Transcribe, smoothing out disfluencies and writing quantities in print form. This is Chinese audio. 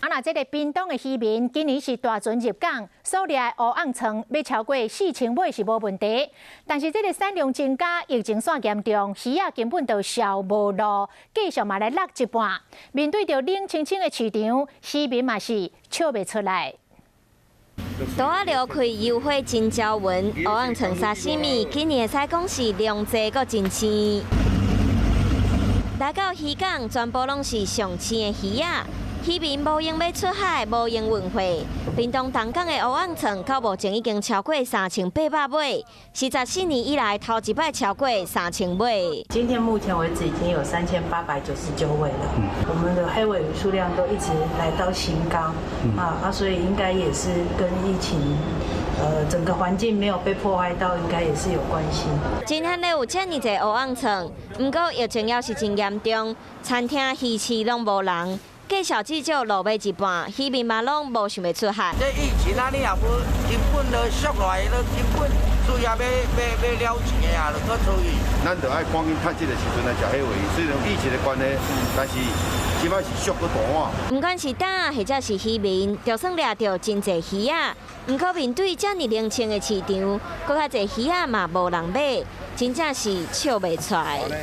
那这个屏东的渔民今年是大船入港，所掠的乌昂床要超过4000尾是无问题。但是这个产量增加，疫情线严重，鱼仔根本就销无路，继续嘛来落一半。面对着冷清清的市场，渔民嘛是笑袂出来。 多啊流开油花真招文，乌昂床沙西米今年会使讲是量济阁真鲜。来到渔港，全部拢是上鲜的鱼仔。渔民无用要出海，无用运费。屏东东港的乌昂床到目前已经超过3800尾，是14年以来头一摆超过3000尾。今天目前为止已经有3899尾了，我们的黑尾鱼数量都一直来到新高，所以应该也是跟疫情。 整个环境没有被破坏到，应该也是有关系。今天咧有遮尔济乌昂床，不过疫情也是真严重，餐厅、鱼市拢无人，计小至少落尾一半，渔民嘛拢无想要出海。这疫情啊，你也无根本就缩来，就根本主要要了钱啊，就搁出去。咱就爱赶紧趁这个时阵来食迄位，虽然疫情的关系，但是即摆是缩搁大碗。不管是打或者是渔民，就算掠到真济鱼仔。 不过面对遮尔冷清的市场，搁较侪鱼仔嘛无人买，真正是笑袂出来。